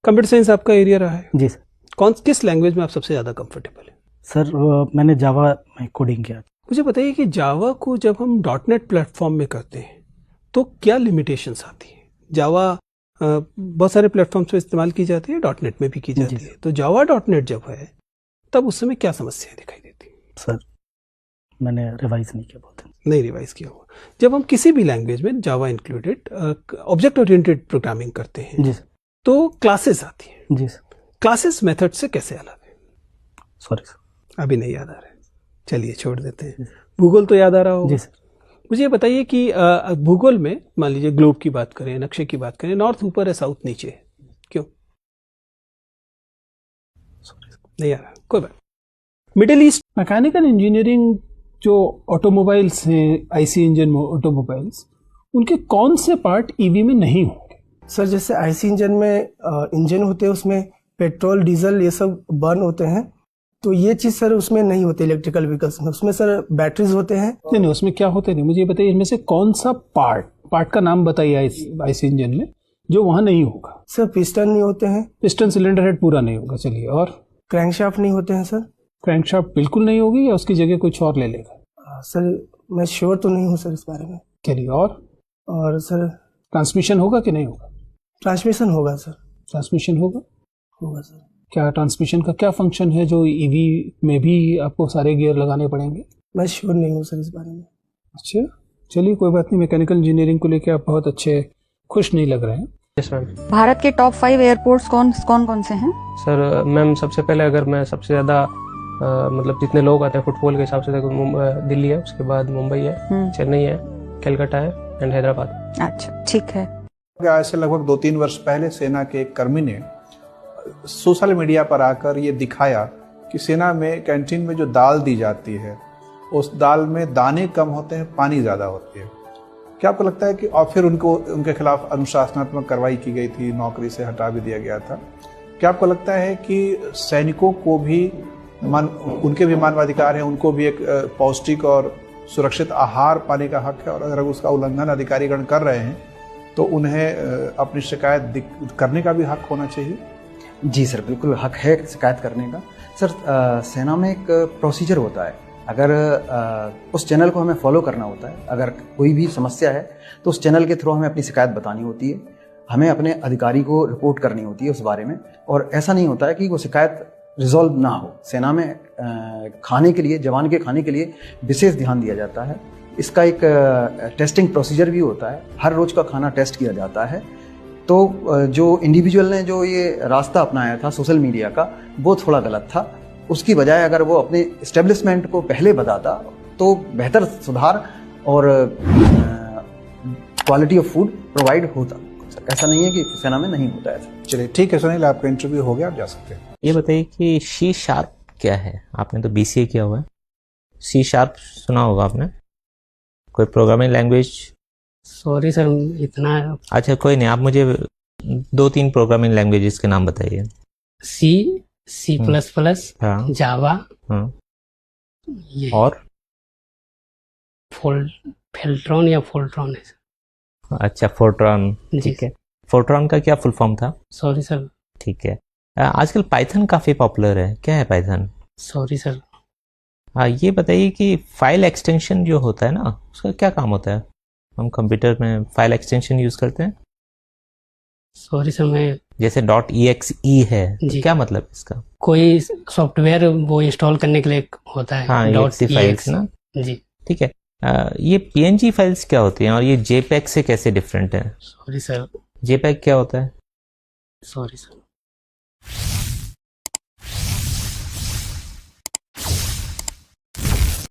Computer science आपका area रहा है? जी सर। किस लैंग्वेज में आप सबसे ज़्यादा कंफर्टेबल हैं? सर मैंने जावा में कोडिंग किया। मुझे बताइए कि जावा को जब हम डॉटनेट प्लेटफॉर्म में करते हैं तो क्या लिमिटेशंस आती हैं? जावा बहुत सारे प्लेटफॉर्म्स पे इस्तेमाल की जाती है, डॉटनेट में भी की जाती है, तो जावा डॉटनेट जब है तब उस समय क्या समस्याएं दिखाई देती हैं? सर मैंने रिवाइज नहीं किया, बहुत नहीं रिवाइज किया हुआ। जब हम किसी भी लैंग्वेज में जावा इंक्लूडेड ऑब्जेक्ट ओरिएंटेड प्रोग्रामिंग करते हैं जी सर, तो क्लासेस आती हैं। जी सर। क्लासेस मेथड से कैसे अलग है? सॉरी सर, अभी नहीं याद आ रहा है, चलिए छोड़ देते हैं। भूगोल तो याद आ रहा होगा? जी सर। मुझे ये बताइए कि भूगोल में मान लीजिए ग्लोब की बात करें, नक्शे की बात करें, नॉर्थ ऊपर है साउथ नीचे है, क्यों? नहीं आ रहा, कोई बात। मिडिल ईस्ट मैकेनिकल इंजीनियरिंग जो ऑटोमोबाइल्स हैं, आईसी इंजन ऑटोमोबाइल्स, उनके कौन से पार्ट ईवी में नहीं होंगे? सर जैसे आईसी इंजन में इंजन होते हैं, उसमें पेट्रोल डीजल ये सब बर्न होते हैं, तो ये चीज सर उसमें नहीं होती इलेक्ट्रिकल व्हीकल्स में। उसमें सर बैटरीज होते हैं। नहीं, उसमें क्या होते नहीं, मुझे ये बताइए इनमें से कौन सा पार्ट का नाम बताइए आईसी इंजन में जो वहां नहीं होगा? सर पिस्टन नहीं होते हैं। पिस्टन सिलेंडर हेड पूरा नहीं होगा, चलिए। और क्रैंकशाफ्ट नहीं होते हैं सर। क्रैंकशाफ्ट बिल्कुल नहीं होगी या उसकी जगह कुछ और ले लेगा? सर मैं श्योर तो नहीं हूँ सर इस बारे में। चलिए। और सर ट्रांसमिशन होगा कि नहीं होगा? ट्रांसमिशन होगा सर। ट्रांसमिशन होगा सर। क्या ट्रांसमिशन का क्या फंक्शन है जो ईवी में भी आपको सारे गियर लगाने पड़ेंगे? मैं श्योर नहीं हूँ सर इस बारे में। अच्छा, चलिए कोई बात नहीं। मैकेनिकल इंजीनियरिंग को लेकर आप बहुत अच्छे खुश नहीं लग रहे हैं। Yes ma'am. भारत के टॉप 5 एयरपोर्ट्स कौन कौन से हैं? सर मैम सबसे पहले अगर मैं सबसे ज़्यादा मतलब जितने लोग आते हैं फुटबॉल के हिसाब से देखो, दिल्ली है, उसके बाद मुंबई है, चेन्नई है, कलकत्ता है एंड हैदराबाद। अच्छा ठीक है। आज से लगभग 2-3 वर्ष पहले सेना के एक कर्मी ने सोशल मीडिया पर आकर ये दिखाया कि सेना में कैंटीन में जो दाल दी जाती है उस दाल में दाने कम होते हैं, पानी ज़्यादा होती है। क्या आपको लगता है कि और फिर उनके खिलाफ अनुशासनात्मक कार्रवाई की गई थी, नौकरी से हटा भी दिया गया था। क्या आपको लगता है कि सैनिकों को भी उनके भी मानवाधिकार है, उनको भी एक पौष्टिक और सुरक्षित आहार पाने का हक है, और अगर उसका उल्लंघन अधिकारीगण कर रहे हैं तो उन्हें अपनी शिकायत करने का भी हक होना चाहिए? जी सर, बिल्कुल हक है शिकायत करने का। सर सेना में एक प्रोसीजर होता है, अगर उस चैनल को हमें फॉलो करना होता है। अगर कोई भी समस्या है तो उस चैनल के थ्रू हमें अपनी शिकायत बतानी होती है, हमें अपने अधिकारी को रिपोर्ट करनी होती है उस बारे में। और ऐसा नहीं होता है कि वो शिकायत रिजॉल्व ना हो। सेना में खाने के लिए, जवान के खाने के लिए विशेष ध्यान दिया जाता है। इसका एक टेस्टिंग प्रोसीजर भी होता है, हर रोज का खाना टेस्ट किया जाता है। तो जो इंडिविजुअल ने जो ये रास्ता अपनाया था सोशल मीडिया का, वो थोड़ा गलत था। उसकी बजाय अगर वो अपने एस्टेब्लिशमेंट को पहले बताता तो बेहतर सुधार और क्वालिटी ऑफ फूड प्रोवाइड होता। ऐसा नहीं है कि सेना में नहीं होता है। चलिए ठीक है सुनील, आपका इंटरव्यू हो गया, आप जा सकते हैं। ये बताइए कि सी शार्प क्या है? आपने तो बीसीए किया हुआ है, सी शार्प सुना होगा आपने, कोई प्रोग्रामिंग लैंग्वेज? सॉरी सर इतना। अच्छा कोई नहीं, आप मुझे 2-3 प्रोग्रामिंग लैंग्वेजेस के नाम बताइए। सी प्लस प्लस, जावा, और फेल्ट्रॉन या फोल्ट्रॉन है। अच्छा फोर्ट्रॉन, ठीक है। फोर्ट्रॉन का क्या फुल फॉर्म था? Sorry sir. ठीक है। आजकल पाइथन काफ़ी पॉपुलर है, क्या है पाइथन? Sorry sir. ये बताइए कि फाइल एक्सटेंशन जो होता है ना, उसका क्या काम होता है? हम कंप्यूटर में फाइल एक्सटेंशन यूज़ करते हैं। सॉरी सर, मैं जैसे .exe है, तो क्या मतलब इसका? कोई सॉफ्टवेयर वो इंस्टॉल करने के लिए होता है। हाँ, .exe फाइल्स ना जी, ठीक है। ये PNG फाइल्स क्या होती हैं और ये JPEG से कैसे डिफरेंट है? Sorry sir. JPEG क्या होता है? Sorry sir.